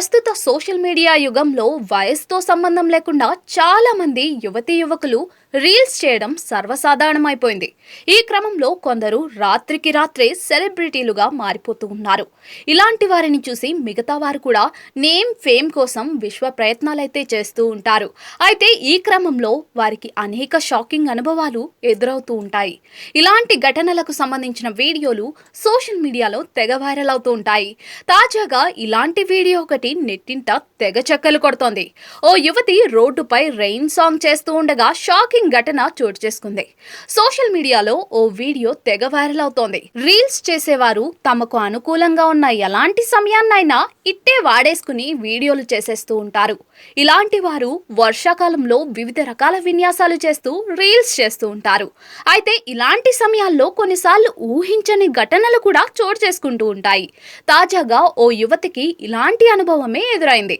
ప్రస్తుత social media యుగంలో వయసుతో సంబంధం లేకుండా చాలా మంది యువతీ యువకులు రీల్స్ చేయడం సర్వసాధారణమైపోయింది. ఈ క్రమంలో కొందరు రాత్రికి రాత్రే సెలబ్రిటీలుగా మారిపోతూ ఉన్నారు. ఇలాంటి వారిని చూసి మిగతా వారు కూడా నేమ్ ఫేమ్ కోసం విశ్వ ప్రయత్నాలైతే చేస్తూ ఉంటారు. అయితే ఈ క్రమంలో వారికి అనేక షాకింగ్ అనుభవాలు ఎదురవుతూ ఉంటాయి. ఇలాంటి ఘటనలకు సంబంధించిన వీడియోలు సోషల్ మీడియాలో తెగ వైరల్ అవుతూ ఉంటాయి. తాజాగా ఇలాంటి వీడియో ఒకటి నెట్టింట తెగ చెక్కలు కొడుతోంది. ఓ యువతి రోడ్డుపై రెయిన్ సాంగ్ చేస్తూ ఉండగా షాకింగ్ ఘటన చోటు చేసుకుంది. సోషల్ మీడియాలో ఓ వీడియో తెగ వైరల్ అవుతోంది. రీల్స్ చేసేవారు తమకు అనుకూలంగా ఉన్న ఎలాంటి సమయాన్నైనా ఇట్టే వాడేసుకుని వీడియోలు చేసేస్తూ ఉంటారు. ఇలాంటి వారు వర్షాకాలంలో వివిధ రకాల విన్యాసాలు చేస్తూ రీల్స్ చేస్తూ ఉంటారు. అయితే ఇలాంటి సమయాల్లో కొన్నిసార్లు ఊహించని ఘటనలు కూడా చోటు చేసుకుంటూ ఉంటాయి. తాజాగా ఓ యువతికి ఇలాంటి అనుభవమే ఎదురైంది.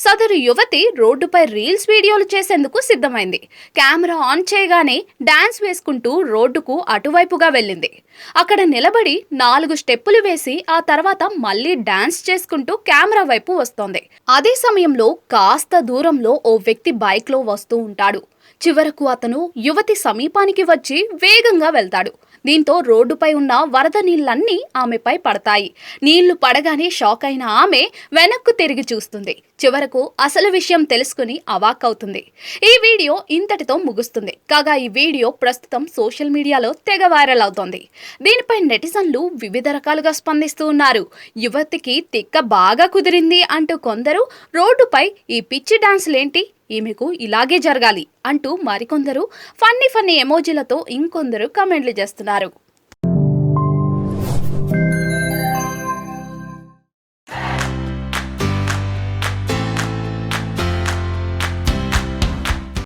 సదరు యువతి రోడ్డుపై రీల్స్ వీడియోలు చేసేందుకు సిద్ధమైంది. కెమెరా ఆన్ చేయగానే డాన్స్ వేసుకుంటూ రోడ్డుకు అటువైపుగా వెళ్ళింది. అక్కడ నిలబడి 4 స్టెప్పులు వేసి ఆ తర్వాత మళ్ళీ డాన్స్ చేసుకుంటూ కెమెరా వైపు వస్తోంది. అదే సమయంలో కాస్త దూరంలో ఓ వ్యక్తి బైక్ లో వస్తూ ఉంటాడు. చివరకు అతను యువతి సమీపానికి వచ్చి వేగంగా వెళ్తాడు. దీంతో రోడ్డుపై ఉన్న వరద నీళ్లన్నీ ఆమెపై పడతాయి. నీళ్లు పడగానే షాక్ అయిన ఆమె వెనక్కు తిరిగి చూస్తుంది. చివరకు అసలు విషయం తెలుసుకుని అవాక్కవుతుంది. ఈ వీడియో ఇంతటితో ముగుస్తుంది. కాగా ఈ వీడియో ప్రస్తుతం సోషల్ మీడియాలో తెగ వైరల్ అవుతోంది. దీనిపై నెటిజన్లు వివిధ రకాలుగా స్పందిస్తూ ఉన్నారు. యువతికి తిక్క బాగా కుదిరింది అంటూ కొందరు, రోడ్డుపై ఈ పిచ్చి డాన్సులేంటి, ఈమెకు ఇలాగే జరగాలి అంటూ మరికొందరు, ఫన్నీ ఎమోజీలతో ఇంకొందరు కమెంట్లు చేస్తున్నారు.